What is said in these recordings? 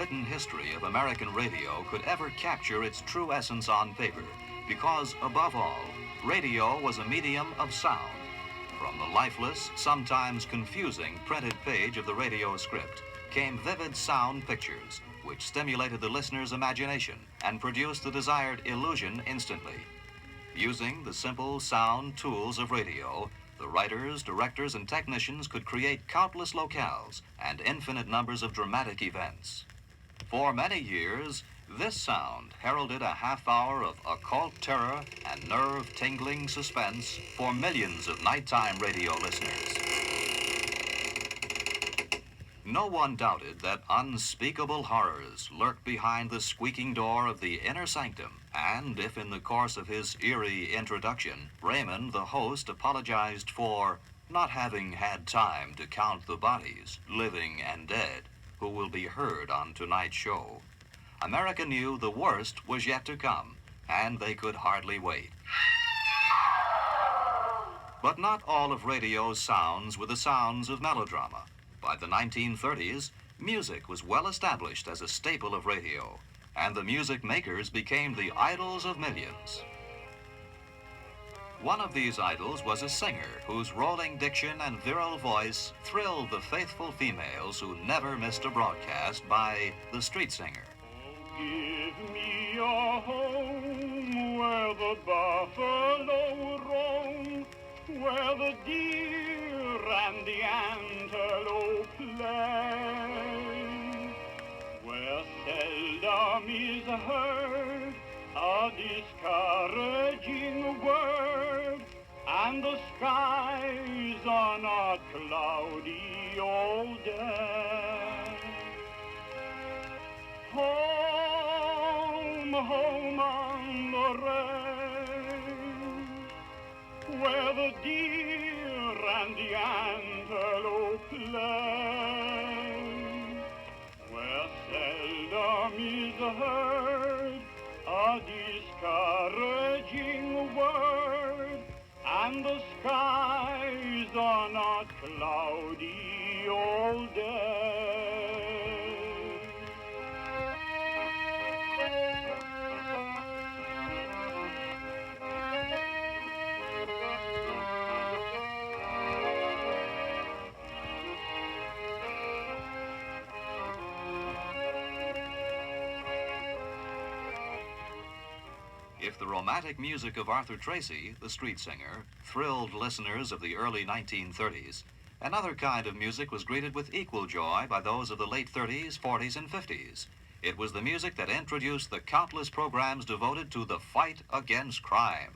written history of American radio could ever capture its true essence on paper, because, above all, radio was a medium of sound. From the lifeless, sometimes confusing printed page of the radio script came vivid sound pictures, which stimulated the listener's imagination and produced the desired illusion instantly. Using the simple sound tools of radio, the writers, directors, and technicians could create countless locales and infinite numbers of dramatic events. For many years, this sound heralded a half hour of occult terror and nerve-tingling suspense for millions of nighttime radio listeners. No one doubted that unspeakable horrors lurked behind the squeaking door of the inner sanctum, and if in the course of his eerie introduction, Raymond, the host, apologized for not having had time to count the bodies, living and dead, who will be heard on tonight's show, America knew the worst was yet to come, and they could hardly wait. But not all of radio's sounds were the sounds of melodrama. By the 1930s, music was well established as a staple of radio, and the music makers became the idols of millions. One of these idols was a singer whose rolling diction and virile voice thrilled the faithful females who never missed a broadcast by the street singer. Give me a home where the buffalo roam, where the deer and the antelope play, where seldom is heard a discouraging word, and the skies are not cloudy all day. Home, home on the range, where the deer and the antelope play, where seldom is heard a discouraging word, and the skies are not cloudy all day. If the romantic music of Arthur Tracy, the street singer, thrilled listeners of the early 1930s, another kind of music was greeted with equal joy by those of the late 30s, 40s, and 50s. It was the music that introduced the countless programs devoted to the fight against crime.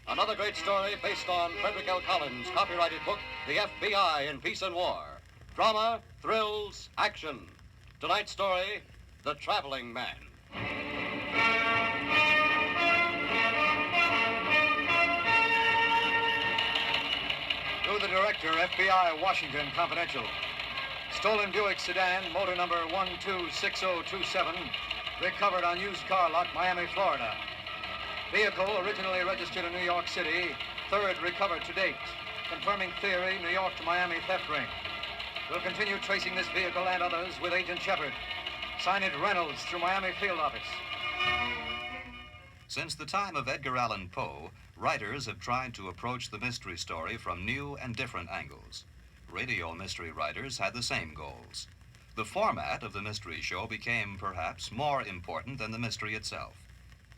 Another great story based on Frederick L. Collins' copyrighted book, The FBI in Peace and War. Drama, thrills, action. Tonight's story, The Traveling Man. To the director, FBI, Washington, confidential. Stolen Buick sedan, motor number 126027, recovered on used car lot, Miami, Florida. Vehicle originally registered in New York City, third recovered to date. Confirming theory, New York to Miami theft ring. We'll continue tracing this vehicle and others with Agent Shepard. Sign it Reynolds through Miami field office. Since the time of Edgar Allan Poe, writers have tried to approach the mystery story from new and different angles. Radio mystery writers had the same goals. The format of the mystery show became, perhaps, more important than the mystery itself.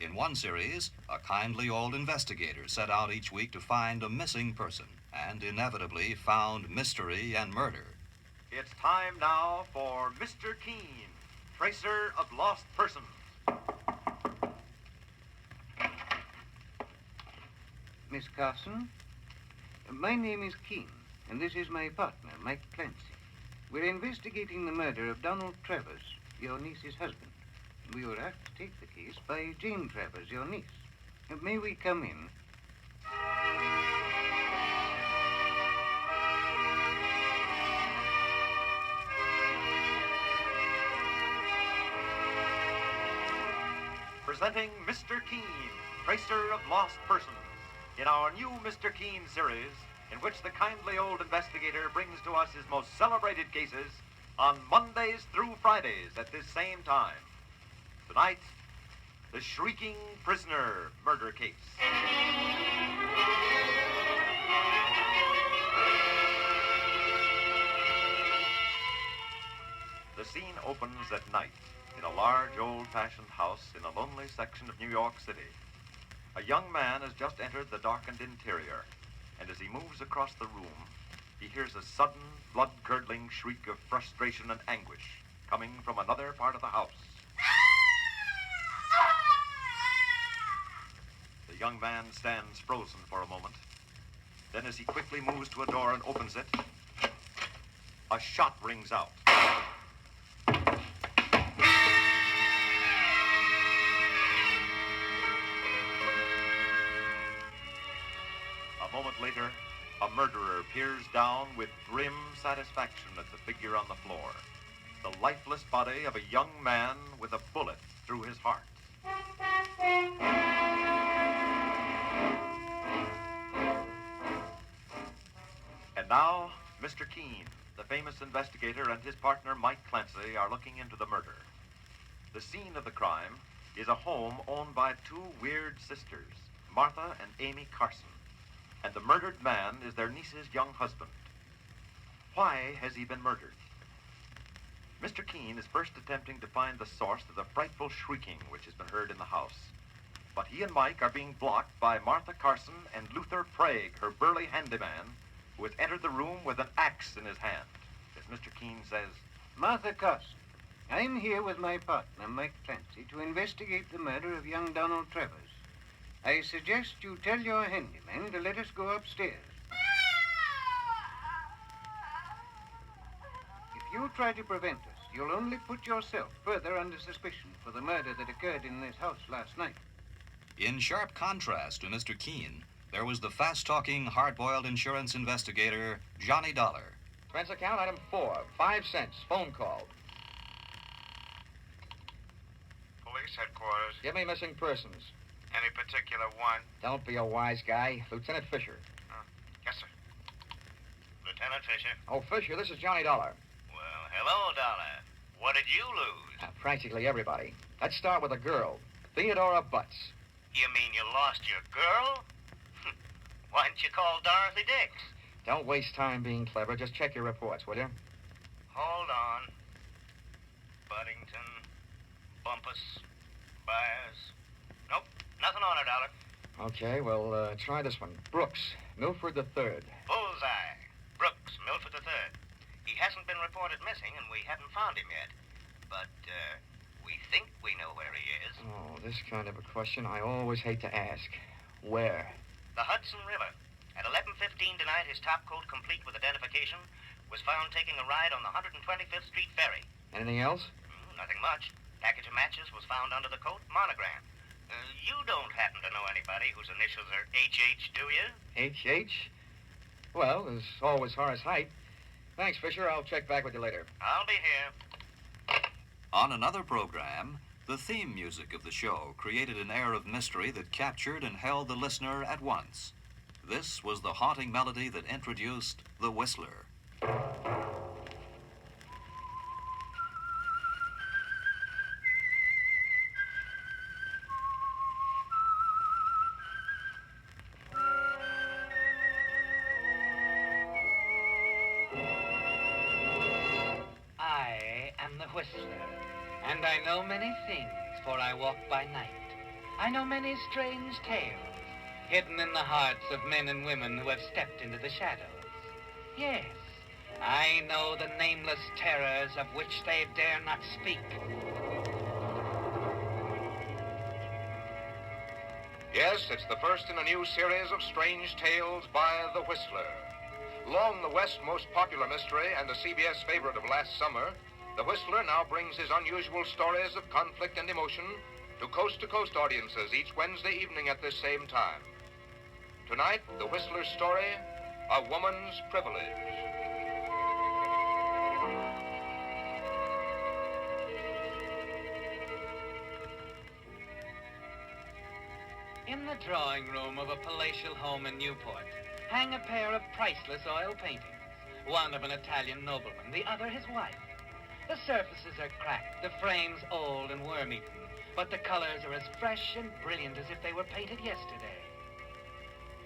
In one series, a kindly old investigator set out each week to find a missing person, and inevitably found mystery and murder. It's time now for Mr. Keen, tracer of lost persons. Miss Carson, my name is Keen, and this is my partner, Mike Clancy. We're investigating the murder of Donald Travers, your niece's husband. We were asked to take the case by Jane Travers, your niece. May we come in? Presenting Mr. Keen, tracer of lost persons. in our new Mr. Keen series, in which the kindly old investigator brings to us his most celebrated cases on Mondays through Fridays at this same time. Tonight, the Shrieking Prisoner murder case. The scene opens at night in a large old-fashioned house in a lonely section of New York City. A young man has just entered the darkened interior, and as he moves across the room, he hears a sudden, blood-curdling shriek of frustration and anguish coming from another part of the house. The young man stands frozen for a moment. Then as he quickly moves to a door and opens it, a shot rings out. A moment later, a murderer peers down with grim satisfaction at the figure on the floor. The lifeless body of a young man with a bullet through his heart. And now, Mr. Keen, the famous investigator, and his partner, Mike Clancy, are looking into the murder. The scene of the crime is a home owned by two weird sisters, Martha and Amy Carson. And the murdered man is their niece's young husband. Why has he been murdered? Mr. Keen is first attempting to find the source of the frightful shrieking which has been heard in the house. But he and Mike are being blocked by Martha Carson and Luther Prague, her burly handyman, who has entered the room with an axe in his hand. As Mr. Keen says, Martha Carson, I'm here with my partner, Mike Clancy, to investigate the murder of young Donald Travers. I suggest you tell your handyman to let us go upstairs. If you try to prevent us, you'll only put yourself further under suspicion for the murder that occurred in this house last night. In sharp contrast to Mr. Keen, there was the fast-talking, hard-boiled insurance investigator, Johnny Dollar. Expense account item 4, 5 cents, phone call. Police headquarters. Give me missing persons. Any particular one? Don't be a wise guy. Lieutenant Fisher. Yes, sir. Lieutenant Fisher. Oh, Fisher, this is Johnny Dollar. Well, hello, Dollar. What did you lose? Practically everybody. Let's start with a girl, Theodora Butts. You mean you lost your girl? Why didn't you call Dorothy Dix? Don't waste time being clever. Just check your reports, will you? Hold on. Buddington, Bumpus, Byers. Nope, nothing on her, Dollar. Okay, well, try this one. Brooks, Milford III. Bullseye. Brooks, Milford III. He hasn't been reported missing, and we haven't found him yet. But, we think we know where he is. Oh, this kind of a question I always hate to ask. Where? The Hudson River. At 11:15 tonight, his top coat, complete with identification, was found taking a ride on the 125th Street ferry. Anything else? Nothing much. Package of matches was found under the coat, monogram. You don't happen to know anybody whose initials are H.H., do you? H.H.? Well, there's always Horace Height. Thanks, Fisher. I'll check back with you later. I'll be here. On another program, the theme music of the show created an air of mystery that captured and held the listener at once. This was the haunting melody that introduced The Whistler. I am the Whistler, and I know many things, for I walk by night. I know many strange tales, hidden in the hearts of men and women who have stepped into the shadows. Yes, I know the nameless terrors of which they dare not speak. Yes, it's the first in a new series of strange tales by The Whistler. Long the West's most popular mystery and a CBS favorite of last summer, The Whistler now brings his unusual stories of conflict and emotion to coast-to-coast audiences each Wednesday evening at this same time. Tonight, The Whistler's story, A Woman's Privilege. In the drawing room of a palatial home in Newport hang a pair of priceless oil paintings, one of an Italian nobleman, the other his wife. The surfaces are cracked, the frames old and worm-eaten, but the colors are as fresh and brilliant as if they were painted yesterday.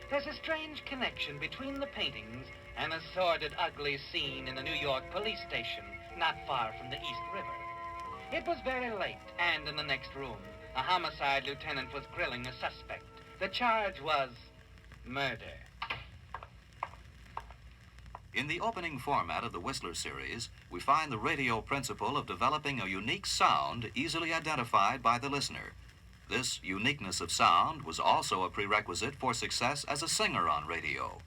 There's a strange connection between the paintings and a sordid, ugly scene in a New York police station not far from the East River. It was very late, and in the next room, a homicide lieutenant was grilling a suspect. The charge was murder. In the opening format of the Whistler series, we find the radio principle of developing a unique sound easily identified by the listener. This uniqueness of sound was also a prerequisite for success as a singer on radio.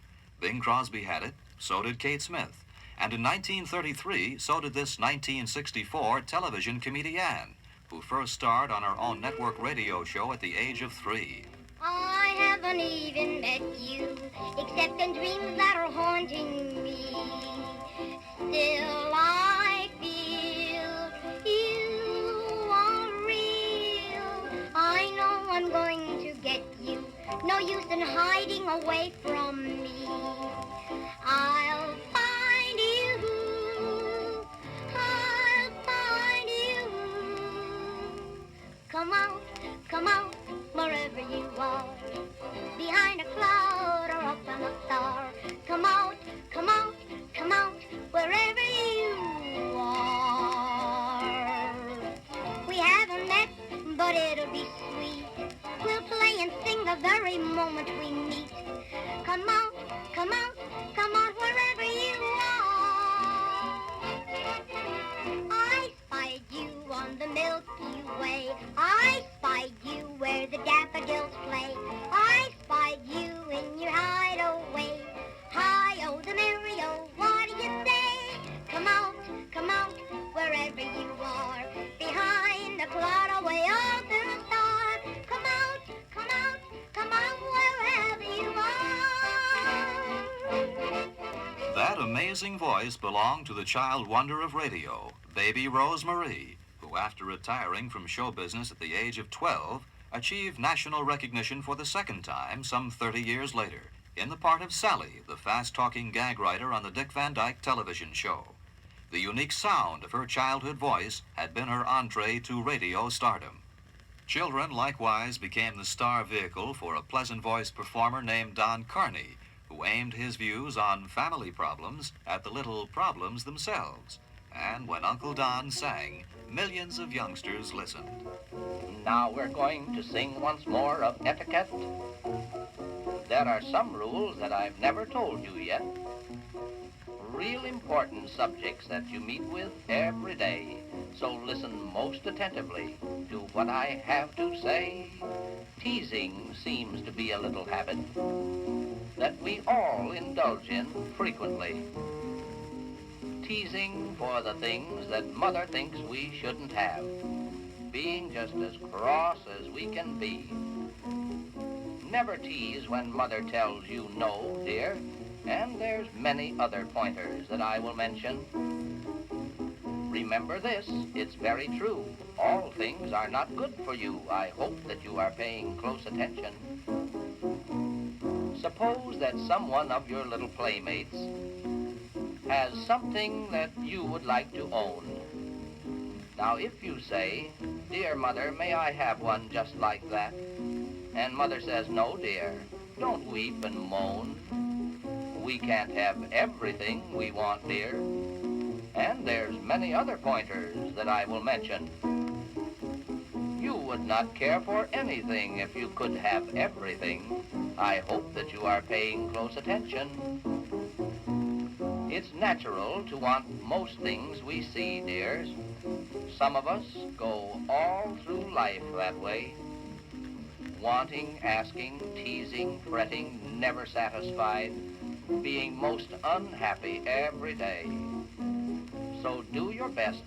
Bing Crosby had it, so did Kate Smith. And in 1933, so did this 1964 television comedienne, who first starred on her own network radio show at the age of 3. I haven't even met you, except in dreams that are haunting me. Still I feel you are real. I know I'm going to get you. No use in hiding away from me. I'll find you. I'll find you. Come out, wherever you are. Behind a cloud or up on a star. Come out, wherever you are. We haven't met, but it'll be sweet. We'll play and sing the very moment we meet. Come out, wherever you are. I spied you on the Milky Way. I spied you where the daffodils play. I spied you in your hideaway. Hi-oh, the merry-oh, what do you say? Come out, wherever you are. Behind the cloud away under a star. Come out, wherever you are. That amazing voice belonged to the child wonder of radio, baby Rose Marie, who after retiring from show business at the age of 12, achieved national recognition for the second time some 30 years later, in the part of Sally, the fast-talking gag writer on the Dick Van Dyke television show. The unique sound of her childhood voice had been her entree to radio stardom. Children likewise became the star vehicle for a pleasant-voiced performer named Don Carney, who aimed his views on family problems at the little problems themselves. And when Uncle Don sang, millions of youngsters listened. Now we're going to sing once more of etiquette. There are some rules that I've never told you yet. Real important subjects that you meet with every day. So listen most attentively to what I have to say. Teasing seems to be a little habit that we all indulge in frequently. Teasing for the things that Mother thinks we shouldn't have. Being just as cross as we can be. Never tease when Mother tells you no, dear. And there's many other pointers that I will mention. Remember this, it's very true. All things are not good for you. I hope that you are paying close attention. Suppose that someone of your little playmates has something that you would like to own. Now, if you say, "Dear Mother, may I have one just like that?" And Mother says, "No, dear, don't weep and moan. We can't have everything we want, dear." And there's many other pointers that I will mention. You would not care for anything if you could have everything. I hope that you are paying close attention. It's natural to want most things we see, dears. Some of us go all through life that way. Wanting, asking, teasing, fretting, never satisfied, being most unhappy every day. So do your best